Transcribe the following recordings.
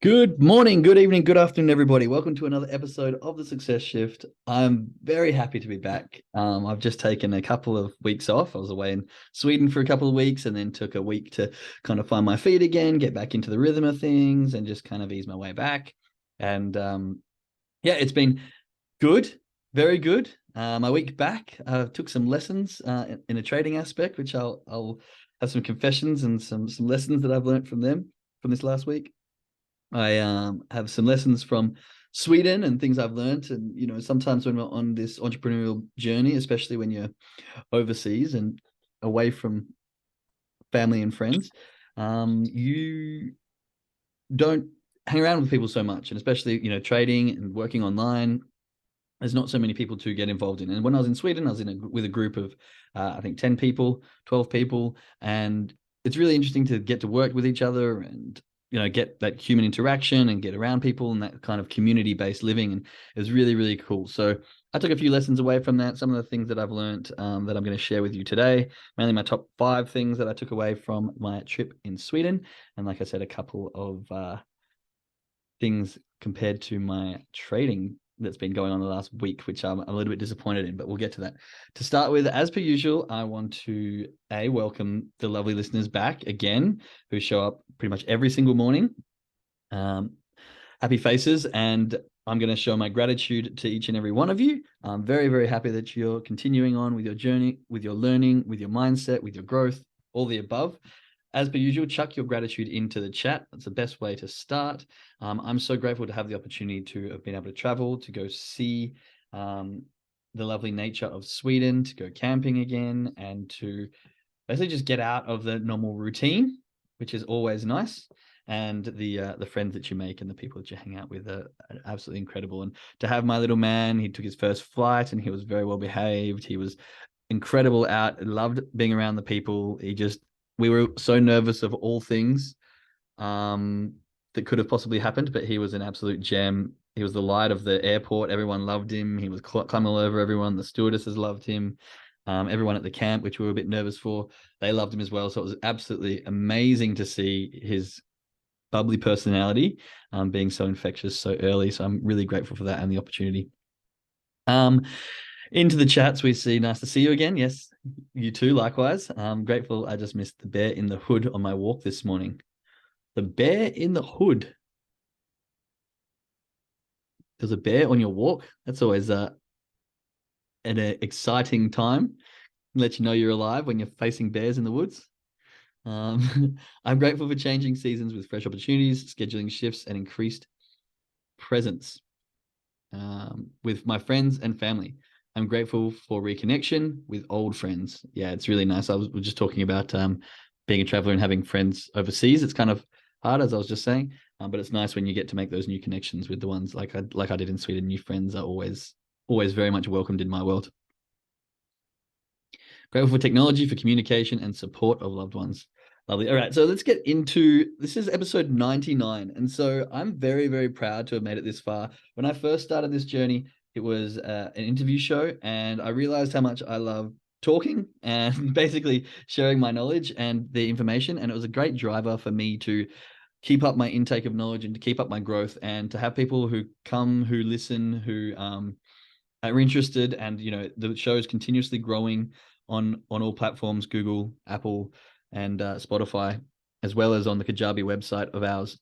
Good morning, good evening, good afternoon, everybody. Welcome to another episode of The Success Shift. I'm very happy to be back. I've just taken a couple of weeks off. I was away in Sweden for a couple of weeks and then took a week to kind of find my feet again, get back into the rhythm of things and just kind of ease my way back. And yeah, it's been good, very good. My week back, I took some lessons in a trading aspect, which I'll have some confessions and some lessons that I've learned from them from this last week. I have some lessons from Sweden and things I've learned. And, sometimes when we're on this entrepreneurial journey, especially when you're overseas and away from family and friends, you don't hang around with people so much. And especially, trading and working online, there's not so many people to get involved in. And when I was in Sweden, I was with a group of, I think, 10 people, 12 people. And it's really interesting to get to work with each other and get that human interaction and get around people and that kind of community-based living. And it was really, really cool. So I took a few lessons away from that. Some of the things that I've learned that I'm going to share with you today, mainly my top 5 things that I took away from my trip in Sweden. And like I said, a couple of things compared to my trading that's been going on the last week, which I'm a little bit disappointed in, but we'll get to that. To start with, as per usual, I want to welcome the lovely listeners back again who show up pretty much every single morning. Happy faces, and I'm going to show my gratitude to each and every one of you. I'm very, very happy that you're continuing on with your journey, with your learning, with your mindset, with your growth, all the above. As per usual, chuck your gratitude into the chat. That's the best way to start. I'm so grateful to have the opportunity to have been able to travel, to go see the lovely nature of Sweden, to go camping again, and to basically just get out of the normal routine, which is always nice. And the friends that you make and the people that you hang out with are absolutely incredible. And to have my little man, he took his first flight and he was very well behaved. He was incredible out, loved being around the people. We were so nervous of all things that could have possibly happened, but he was an absolute gem. He was the light of the airport. Everyone loved him. He was climbing all over everyone. The stewardesses loved him. Everyone at the camp, which we were a bit nervous for, they loved him as well. So it was absolutely amazing to see his bubbly personality being so infectious so early. So I'm really grateful for that and the opportunity. Into the chats, we see, nice to see you again. Yes, you too, likewise. I'm grateful I just missed the bear in the hood on my walk this morning. The bear in the hood. There's a bear on your walk. That's always an exciting time. Let you know you're alive when you're facing bears in the woods. I'm grateful for changing seasons with fresh opportunities, scheduling shifts, and increased presence with my friends and family. I'm grateful for reconnection with old friends. Yeah, it's really nice. I was just talking about being a traveler and having friends overseas. It's kind of hard, as I was just saying, but it's nice when you get to make those new connections with the ones like I did in Sweden. New friends are always very much welcomed in my world. Grateful for technology for communication and support of loved ones. Lovely. All right, so let's get into this. Is episode 99, and so I'm very, very proud to have made it this far. When I first started this journey, it was an interview show, and I realized how much I love talking and basically sharing my knowledge and the information. And it was a great driver for me to keep up my intake of knowledge and to keep up my growth, and to have people who come, who listen, who are interested. And the show is continuously growing on all platforms: Google, Apple, and Spotify, as well as on the Kajabi website of ours.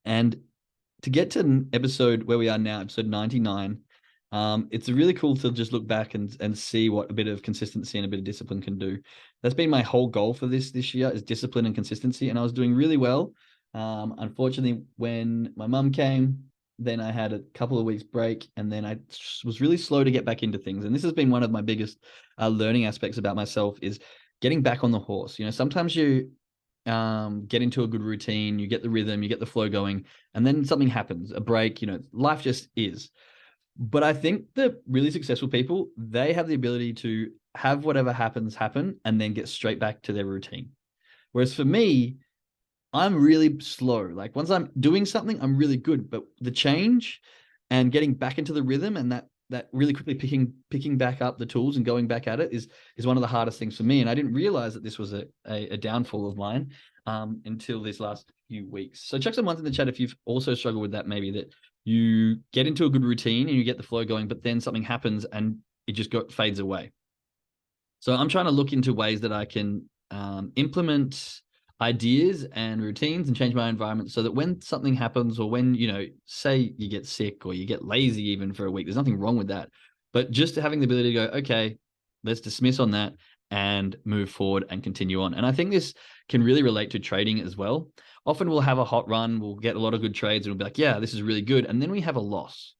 And to get to an episode where we are now, episode 99, it's really cool to just look back and see what a bit of consistency and a bit of discipline can do. That's been my whole goal for this year, is discipline and consistency. And I was doing really well. Unfortunately, when my mum came, then I had a couple of weeks break, and then I was really slow to get back into things. And this has been one of my biggest learning aspects about myself, is getting back on the horse. Sometimes you get into a good routine, you get the rhythm, you get the flow going, and then something happens, a break, life just is. But I think the really successful people, they have the ability to have whatever happens happen and then get straight back to their routine. Whereas for me, I'm really slow. Like, once I'm doing something, I'm really good, but the change and getting back into the rhythm and that really quickly picking back up the tools and going back at it is one of the hardest things for me. And I didn't realize that this was a downfall of mine until this last few weeks. So chuck some ones in the chat if you've also struggled with that, maybe that you get into a good routine and you get the flow going, but then something happens and it just fades away. So I'm trying to look into ways that I can implement ideas and routines and change my environment so that when something happens, or when, say you get sick or you get lazy even for a week, there's nothing wrong with that. But just having the ability to go, okay, let's dismiss on that and move forward and continue on. And I think this can really relate to trading as well. Often we'll have a hot run, we'll get a lot of good trades, and we'll be like, yeah, this is really good. And then we have a loss.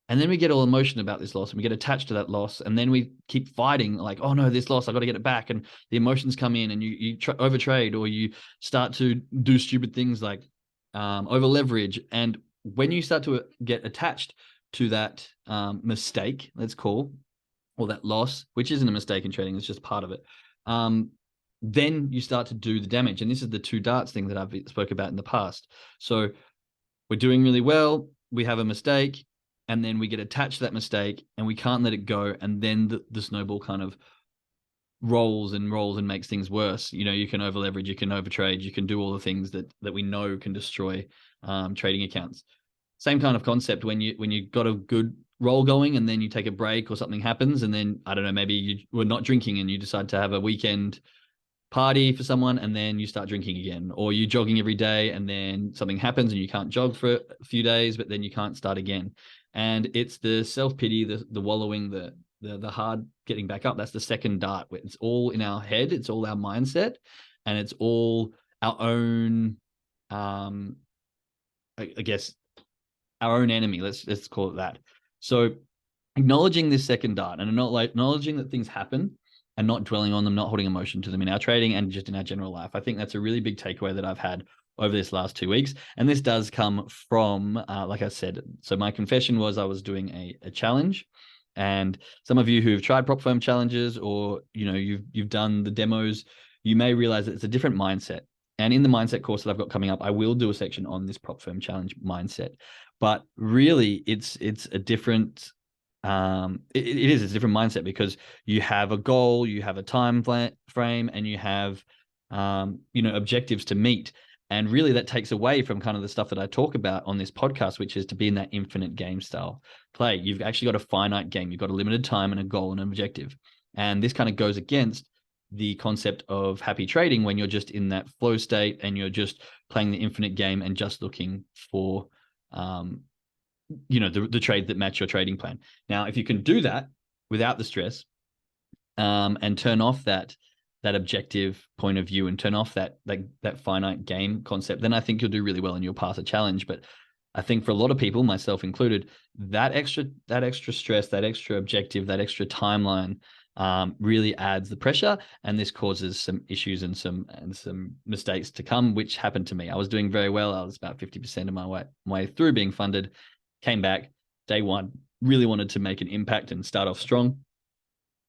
And then we get all emotional about this loss and we get attached to that loss. And then we keep fighting like, oh no, this loss, I got to get it back. And the emotions come in and you overtrade, or you start to do stupid things like over leverage. And when you start to get attached to that mistake, let's call, or that loss, which isn't a mistake in trading, it's just part of it. Then you start to do the damage. And this is the two darts thing that I've spoke about in the past. So we're doing really well. We have a mistake, and then we get attached to that mistake and we can't let it go. And then the snowball kind of rolls and makes things worse. You can over leverage, you can overtrade, you can do all the things that we know can destroy trading accounts. Same kind of concept when you got a good roll going and then you take a break or something happens, and then, I don't know, maybe you were not drinking and you decide to have a weekend party for someone, and then you start drinking again. Or you're jogging every day and then something happens and you can't jog for a few days, but then you can't start again. And it's the self-pity, the wallowing, the hard getting back up. That's the second dart. It's all in our head, it's all our mindset, and it's all our own I guess our own enemy. Let's call it that. So acknowledging this second dart and not like acknowledging that things happen and not dwelling on them, not holding emotion to them in our trading and just in our general life. I think that's a really big takeaway that I've had over this last 2 weeks. And this does come from, like I said, so my confession was I was doing a challenge. And some of you who've tried prop firm challenges, or you've done the demos, you may realize that it's a different mindset. And in the mindset course that I've got coming up, I will do a section on this prop firm challenge mindset. But really, it's a different it is a different mindset, because you have a goal, you have a time frame, and you have objectives to meet. And really that takes away from kind of the stuff that I talk about on this podcast, which is to be in that infinite game style play. You've actually got a finite game, you've got a limited time and a goal and an objective. And this kind of goes against the concept of happy trading, when you're just in that flow state and you're just playing the infinite game and just looking for the trades that match your trading plan. Now, if you can do that without the stress, and turn off that objective point of view and turn off that finite game concept, then I think you'll do really well and you'll pass a challenge. But I think for a lot of people, myself included, that extra stress, that extra objective, that extra timeline really adds the pressure, and this causes some issues and some mistakes to come, which happened to me. I was doing very well. I was about 50% of my way through being funded, came back day one, really wanted to make an impact and start off strong.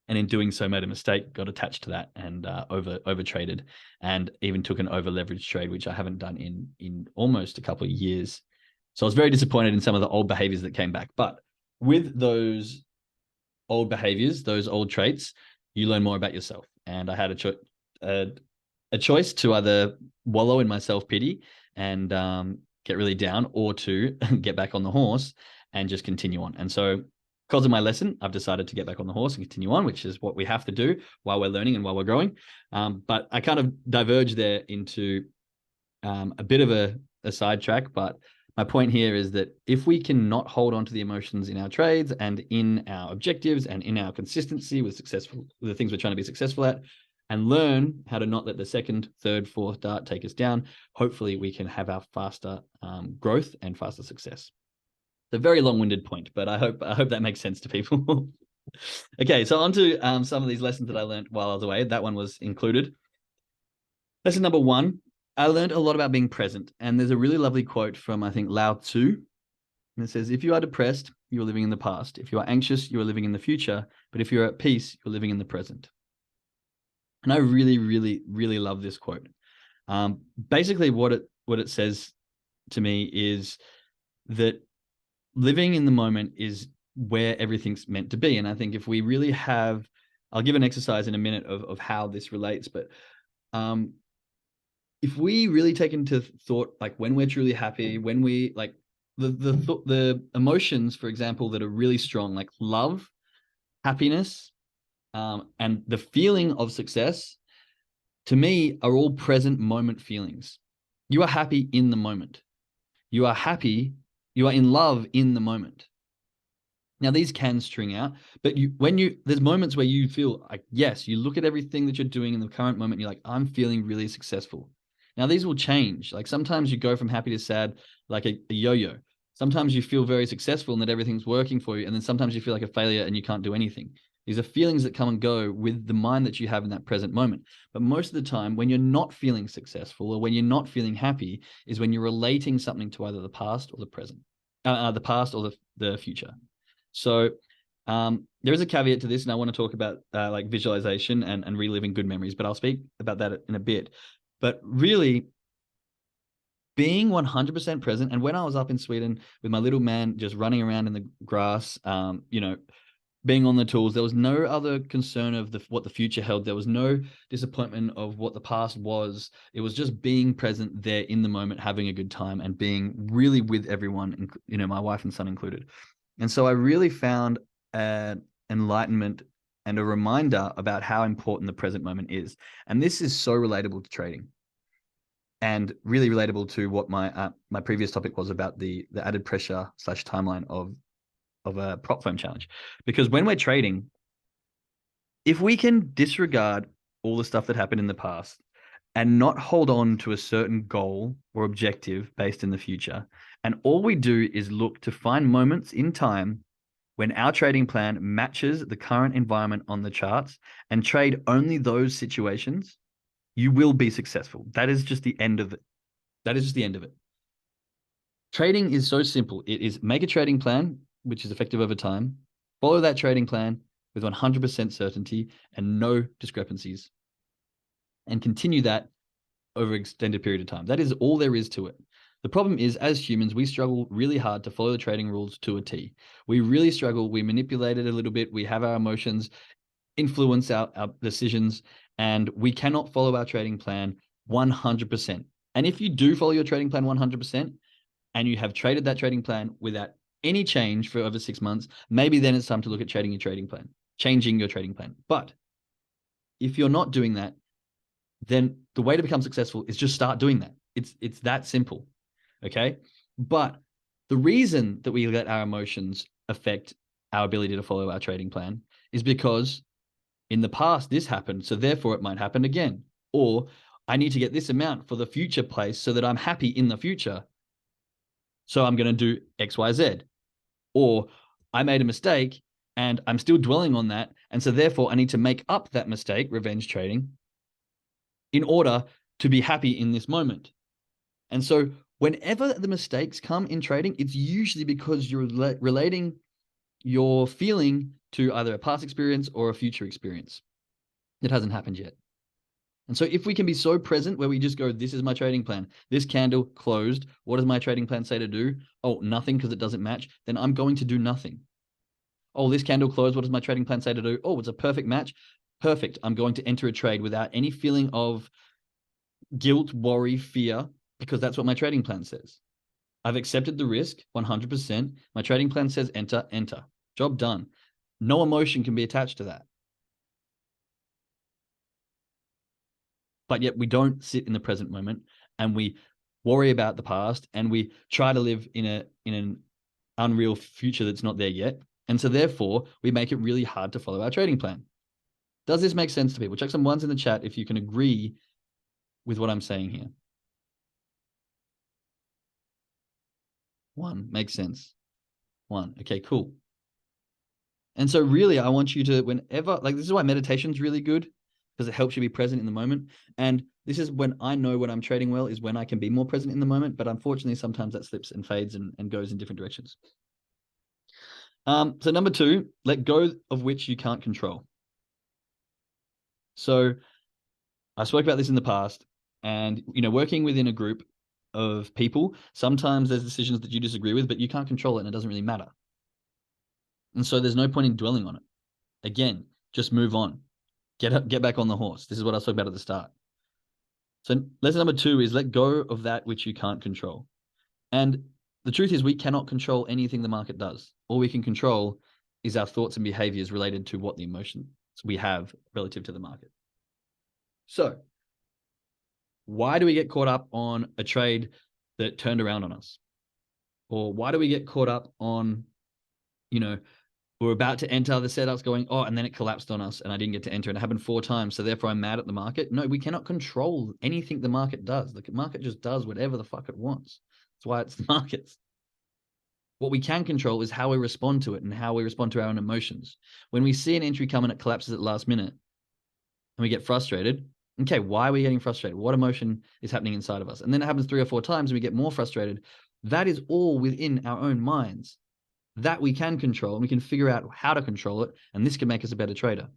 And in doing so, made a mistake, got attached to that, and over traded, and even took an over leveraged trade, which I haven't done in almost a couple of years. So I was very disappointed in some of the old behaviors that came back. But with those old behaviors, those old traits, you learn more about yourself. And I had a choice to either wallow in my self-pity and get really down, or to get back on the horse and just continue on. And so because of my lesson, I've decided to get back on the horse and continue on, which is what we have to do while we're learning and while we're growing. But I kind of diverge there into a bit of a sidetrack. But my point here is that if we can not hold on to the emotions in our trades and in our objectives and in our consistency with the things we're trying to be successful at, and learn how to not let the second, third, fourth dart take us down, hopefully we can have our faster growth and faster success. It's a very long-winded point, but I hope that makes sense to people. Okay, so on to some of these lessons that I learned while I was away. That one was included. Lesson number 1, I learned a lot about being present. And there's a really lovely quote from, I think, Lao Tzu. And it says, if you are depressed, you are living in the past. If you are anxious, you are living in the future. But if you're at peace, you're living in the present. And I really, really, really love this quote. Basically, what it says to me is that living in the moment is where everything's meant to be. And I think if we really have, I'll give an exercise in a minute of how this relates, but if we really take into thought, like when we're truly happy, when we like the emotions, for example, that are really strong, like love, happiness, and the feeling of success, to me, are all present moment feelings. You are happy in the moment. You are happy. You are in love in the moment. Now, these can string out, but there's moments where you feel like, yes, you look at everything that you're doing in the current moment, you're like, I'm feeling really successful. Now, these will change. Like sometimes you go from happy to sad, like a yo-yo. Sometimes you feel very successful and that everything's working for you. And then sometimes you feel like a failure and you can't do anything. These are feelings that come and go with the mind that you have in that present moment. But most of the time, when you're not feeling successful or when you're not feeling happy, is when you're relating something to either the past or the present, the past or the future. So there is a caveat to this, and I want to talk about like visualization and reliving good memories, but I'll speak about that in a bit. But really, being 100% present, and when I was up in Sweden with my little man just running around in the grass, being on the tools, there was no other concern of what the future held. There was no disappointment of what the past was. It was just being present there in the moment, having a good time, and being really with everyone, my wife and son included. And so I really found an enlightenment and a reminder about how important the present moment is. And this is so relatable to trading and really relatable to what my previous topic was about the added pressure / timeline of a prop firm challenge. Because when we're trading, if we can disregard all the stuff that happened in the past and not hold on to a certain goal or objective based in the future, and all we do is look to find moments in time when our trading plan matches the current environment on the charts and trade only those situations, you will be successful. That is just the end of it. That is just the end of it. Trading is so simple. It is make a trading plan, which is effective over time, follow that trading plan with 100% certainty and no discrepancies, and continue that over an extended period of time. That is all there is to it. The problem is, as humans, we struggle really hard to follow the trading rules to a T. We really struggle. We manipulate it a little bit. We have our emotions influence our decisions, and we cannot follow our trading plan 100%. And if you do follow your trading plan 100%, and you have traded that trading plan without any change for over 6 months, maybe then it's time to look at changing your trading plan. But if you're not doing that, then the way to become successful is just start doing that. It's that simple. Okay. But the reason that we let our emotions affect our ability to follow our trading plan is because in the past this happened, so therefore it might happen again. Or I need to get this amount for the future place so that I'm happy in the future. So I'm going to do X, Y, Z. Or I made a mistake and I'm still dwelling on that. And so therefore I need to make up that mistake, revenge trading, in order to be happy in this moment. And so whenever the mistakes come in trading, it's usually because you're relating your feeling to either a past experience or a future experience that hasn't happened yet. And so if we can be so present where we just go, this is my trading plan, this candle closed, what does my trading plan say to do? Oh, nothing, because it doesn't match. Then I'm going to do nothing. Oh, this candle closed, what does my trading plan say to do? Oh, it's a perfect match. Perfect. I'm going to enter a trade without any feeling of guilt, worry, fear, because that's what my trading plan says. I've accepted the risk 100%. My trading plan says enter. Job done. No emotion can be attached to that. But yet we don't sit in the present moment and we worry about the past and we try to live in an unreal future that's not there yet. And so therefore we make it really hard to follow our trading plan. Does this make sense to people? Check some ones in the chat if you can agree with what I'm saying here. One makes sense. One. Okay, cool. And so really I want you to, whenever, like this is why meditation is really good, because it helps you be present in the moment. And this is when I know when I'm trading well is when I can be more present in the moment. But unfortunately, sometimes that slips and fades and goes in different directions. So number 2, let go of which you can't control. So I spoke about this in the past, and working within a group of people, sometimes there's decisions that you disagree with, but you can't control it and it doesn't really matter. And so there's no point in dwelling on it. Again, just move on. Get back on the horse. This is what I was talking about at the start. So lesson number 2 is let go of that which you can't control. And the truth is we cannot control anything the market does. All we can control is our thoughts and behaviors related to what the emotions we have relative to the market. So why do we get caught up on a trade that turned around on us? Or why do we get caught up on, we're about to enter, the setup's going, and then it collapsed on us and I didn't get to enter, and it happened 4 times, so therefore I'm mad at the market? No, we cannot control anything the market does. The market just does whatever the fuck it wants. That's why it's the markets. What we can control is how we respond to it and how we respond to our own emotions. When we see an entry come and it collapses at the last minute and we get frustrated, okay, why are we getting frustrated? What emotion is happening inside of us? And then it happens 3 or 4 times and we get more frustrated. That is all within our own minds. That we can control, and we can figure out how to control it, and this can make us a better trader.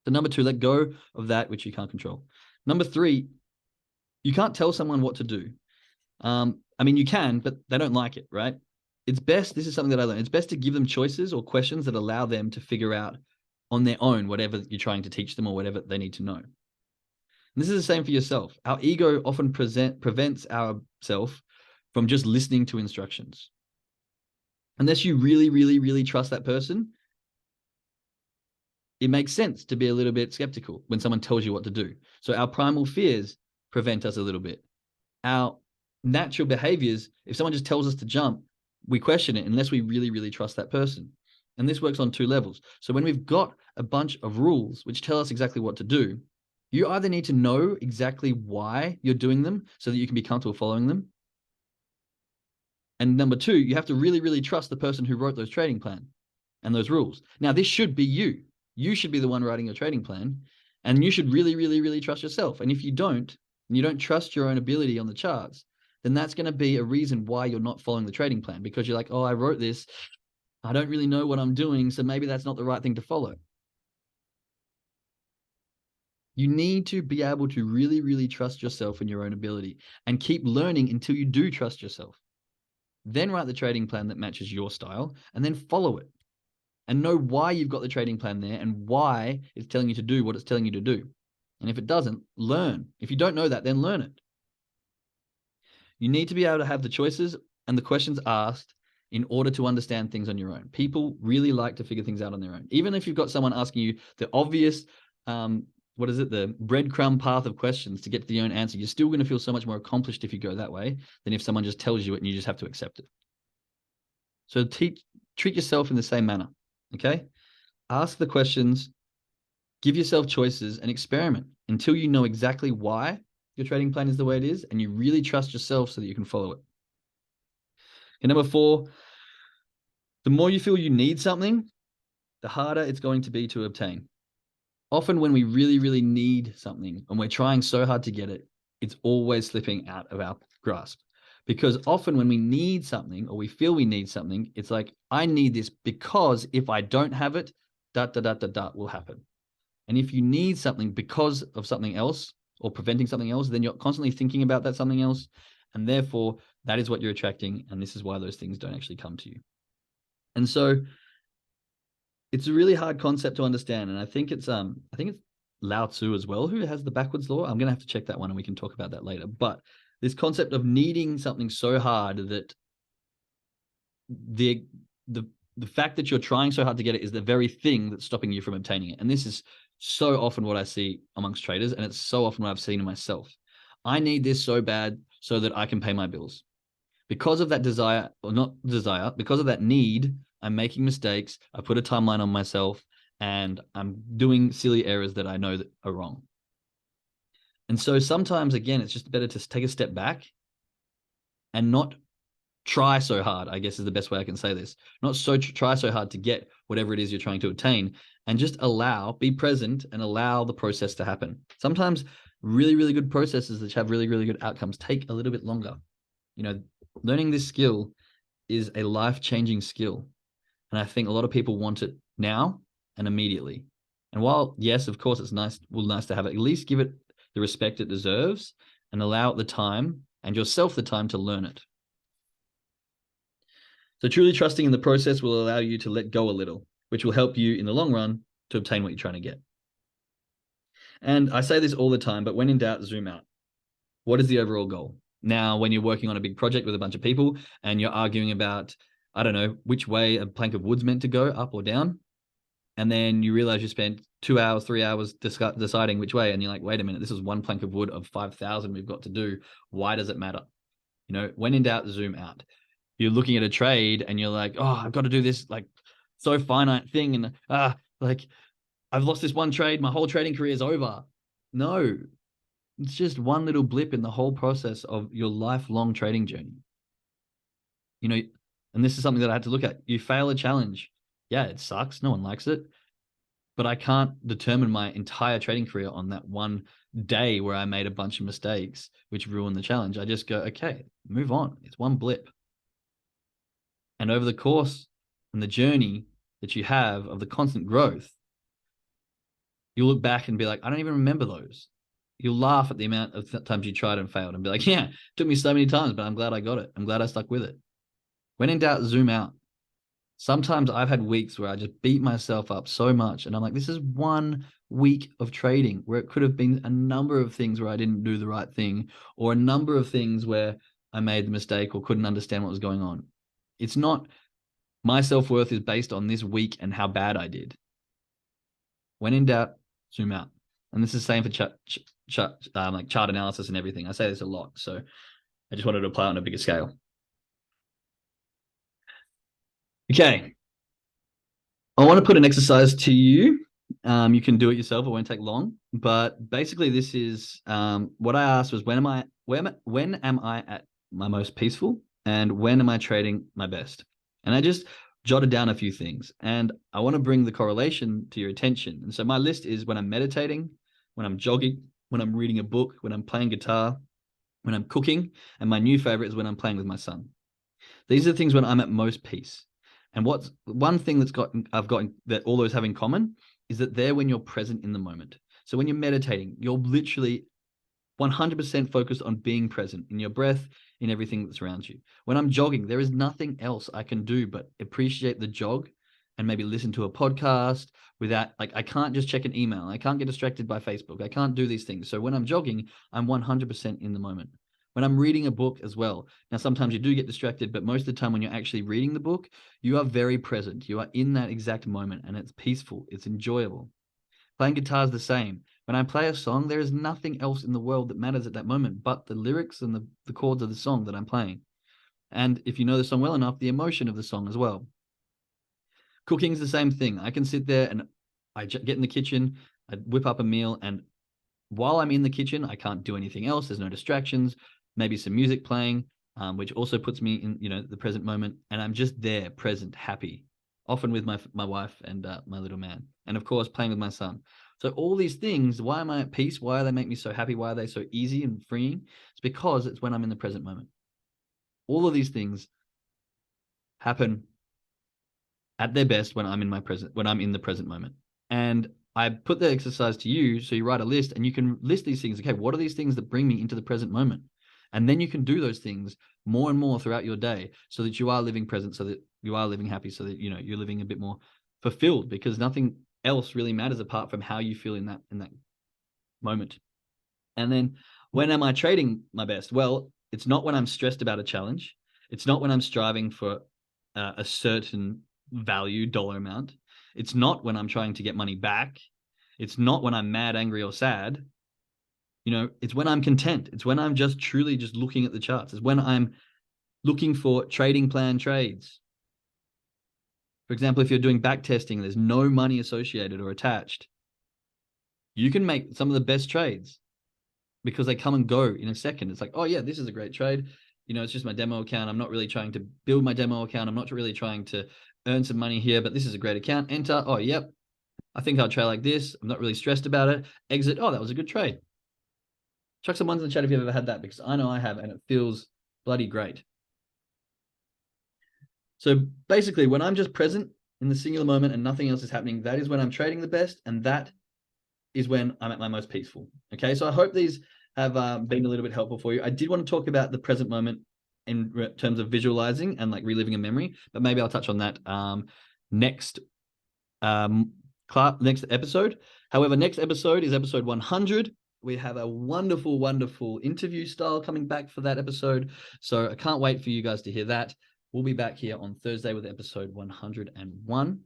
So number 2, let go of that which you can't control. Number 3, you can't tell someone what to do. You can, but they don't like it, right? It's best, this is something that I learned, it's best to give them choices or questions that allow them to figure out on their own whatever you're trying to teach them or whatever they need to know. And this is the same for yourself. Our ego often prevents ourselves from just listening to instructions. Unless you really, really, really trust that person, it makes sense to be a little bit skeptical when someone tells you what to do. So our primal fears prevent us a little bit. Our natural behaviors, if someone just tells us to jump, we question it unless we really, really trust that person. And this works on 2 levels. So when we've got a bunch of rules which tell us exactly what to do, you either need to know exactly why you're doing them so that you can be comfortable following them. And number 2, you have to really, really trust the person who wrote those trading plan and those rules. Now, this should be you. You should be the one writing your trading plan, and you should really, really, really trust yourself. And if you don't, and you don't trust your own ability on the charts, then that's going to be a reason why you're not following the trading plan, because you're like, I wrote this. I don't really know what I'm doing, so maybe that's not the right thing to follow. You need to be able to really, really trust yourself and your own ability and keep learning until you do trust yourself. Then write the trading plan that matches your style and then follow it. And know why you've got the trading plan there and why it's telling you to do what it's telling you to do. And if it doesn't, learn. If you don't know that, then learn it. You need to be able to have the choices and the questions asked in order to understand things on your own. People really like to figure things out on their own. Even if you've got someone asking you the obvious, the breadcrumb path of questions to get to the own answer, you're still going to feel so much more accomplished if you go that way than if someone just tells you it and you just have to accept it. So treat yourself in the same manner. Okay? Ask the questions, give yourself choices, and experiment until you know exactly why your trading plan is the way it is and you really trust yourself so that you can follow it. And number 4, the more you feel you need something, the harder it's going to be to obtain. Often when we really, really need something and we're trying so hard to get it, it's always slipping out of our grasp. Because often when we need something or we feel we need something, it's like, I need this because if I don't have it, will happen. And if you need something because of something else or preventing something else, then you're constantly thinking about that something else. And therefore, that is what you're attracting. And this is why those things don't actually come to you. And so it's a really hard concept to understand. And I think it's Lao Tzu as well, who has the backwards law. I'm going to have to check that one and we can talk about that later. But this concept of needing something so hard that the fact that you're trying so hard to get it is the very thing that's stopping you from obtaining it. And this is so often what I see amongst traders, and it's so often what I've seen in myself. I need this so bad so that I can pay my bills. Because of that desire, or not desire, because of that need, I'm making mistakes. I put a timeline on myself and I'm doing silly errors that I know that are wrong. And so sometimes, again, it's just better to take a step back and not try so hard, I guess is the best way I can say this. Not try so hard to get whatever it is you're trying to attain, and just be present and allow the process to happen. Sometimes really, really good processes that have really, really good outcomes take a little bit longer. Learning this skill is a life-changing skill. And I think a lot of people want it now and immediately. And while, yes, of course, it's nice to have it, at least give it the respect it deserves and allow it the time and yourself the time to learn it. So truly trusting in the process will allow you to let go a little, which will help you in the long run to obtain what you're trying to get. And I say this all the time, but when in doubt, zoom out. What is the overall goal? Now, when you're working on a big project with a bunch of people and you're arguing about, I don't know, which way a plank of wood's meant to go, up or down, and then you realize you spent 2 hours, 3 hours deciding which way, and you're like, wait a minute, this is one plank of wood of 5,000 we've got to do. Why does it matter? When in doubt, zoom out. You're looking at a trade and you're like, oh, I've got to do this like so finite thing, and like I've lost this one trade, my whole trading career is over. No, it's just one little blip in the whole process of your lifelong trading journey. And this is something that I had to look at. You fail a challenge. Yeah, it sucks. No one likes it. But I can't determine my entire trading career on that one day where I made a bunch of mistakes, which ruined the challenge. I just go, okay, move on. It's one blip. And over the course and the journey that you have of the constant growth, you'll look back and be like, I don't even remember those. You'll laugh at the amount of times you tried and failed and be like, yeah, it took me so many times, but I'm glad I got it. I'm glad I stuck with it. When in doubt, zoom out. Sometimes I've had weeks where I just beat myself up so much and I'm like, this is 1 week of trading where it could have been a number of things where I didn't do the right thing, or a number of things where I made the mistake or couldn't understand what was going on. It's not, my self-worth is based on this week and how bad I did. When in doubt, zoom out. And this is the same for like chart analysis and everything. I say this a lot, so I just wanted to apply on a bigger scale. Okay. I want to put an exercise to you. You can do it yourself. It won't take long. But basically, this is what I asked was, when am I at my most peaceful, and when am I trading my best? And I just jotted down a few things, and I want to bring the correlation to your attention. And so my list is when I'm meditating, when I'm jogging, when I'm reading a book, when I'm playing guitar, when I'm cooking, and my new favorite is when I'm playing with my son. These are the things when I'm at most peace. And what's one thing I've gotten that all those have in common is that they're when you're present in the moment. So when you're meditating, you're literally 100% focused on being present in your breath, in everything that surrounds you. When I'm jogging, there is nothing else I can do but appreciate the jog and maybe listen to a podcast without, like, I can't just check an email. I can't get distracted by Facebook. I can't do these things. So when I'm jogging, I'm 100% in the moment. When I'm reading a book as well. Now, sometimes you do get distracted, but most of the time when you're actually reading the book, you are very present. You are in that exact moment, and it's peaceful. It's enjoyable. Playing guitar is the same. When I play a song, there is nothing else in the world that matters at that moment but the lyrics and the chords of the song that I'm playing. And if you know the song well enough, the emotion of the song as well. Cooking is the same thing. I can sit there and I get in the kitchen, I whip up a meal, and while I'm in the kitchen, I can't do anything else. There's no distractions, maybe some music playing, which also puts me in, the present moment. And I'm just there, present, happy, often with my wife and my little man. And of course, playing with my son. So all these things, why am I at peace? Why do they make me so happy? Why are they so easy and freeing? It's because it's when I'm in the present moment. All of these things happen at their best when I'm in the present moment. And I put the exercise to you, so you write a list and you can list these things. Okay, what are these things that bring me into the present moment? And then you can do those things more and more throughout your day, so that you are living present, so that you are living happy, so that you're living a bit more fulfilled, because nothing else really matters apart from how you feel in that moment. And then, when am I trading my best? Well, it's not when I'm stressed about a challenge. It's not when I'm striving for a certain value dollar amount. It's not when I'm trying to get money back. It's not when I'm mad, angry, or sad. It's when I'm content. It's when I'm just truly just looking at the charts. It's when I'm looking for trading plan trades. For example, if you're doing back testing, there's no money associated or attached, you can make some of the best trades because they come and go in a second. It's like, oh yeah, this is a great trade. It's just my demo account. I'm not really trying to build my demo account. I'm not really trying to earn some money here, but this is a great account. Enter. Oh, yep. I think I'll trade like this. I'm not really stressed about it. Exit. Oh, that was a good trade. Chuck some ones in the chat if you've ever had that, because I know I have, and it feels bloody great. So basically, when I'm just present in the singular moment and nothing else is happening, that is when I'm trading the best, and that is when I'm at my most peaceful. Okay, so I hope these have been a little bit helpful for you. I did want to talk about the present moment in terms of visualizing and like reliving a memory, but maybe I'll touch on that next episode. However, next episode is episode 100. We have a wonderful, wonderful interview style coming back for that episode. So I can't wait for you guys to hear that. We'll be back here on Thursday with episode 101.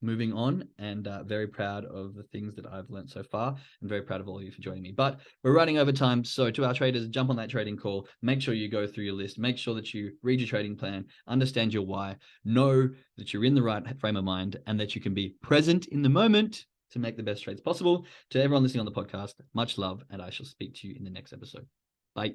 Moving on, and very proud of the things that I've learned so far, and very proud of all of you for joining me. But we're running over time, so to our traders, jump on that trading call. Make sure you go through your list. Make sure that you read your trading plan, understand your why, know that you're in the right frame of mind, and that you can be present in the moment to make the best trades possible. To everyone listening on the podcast, much love, and I shall speak to you in the next episode. Bye.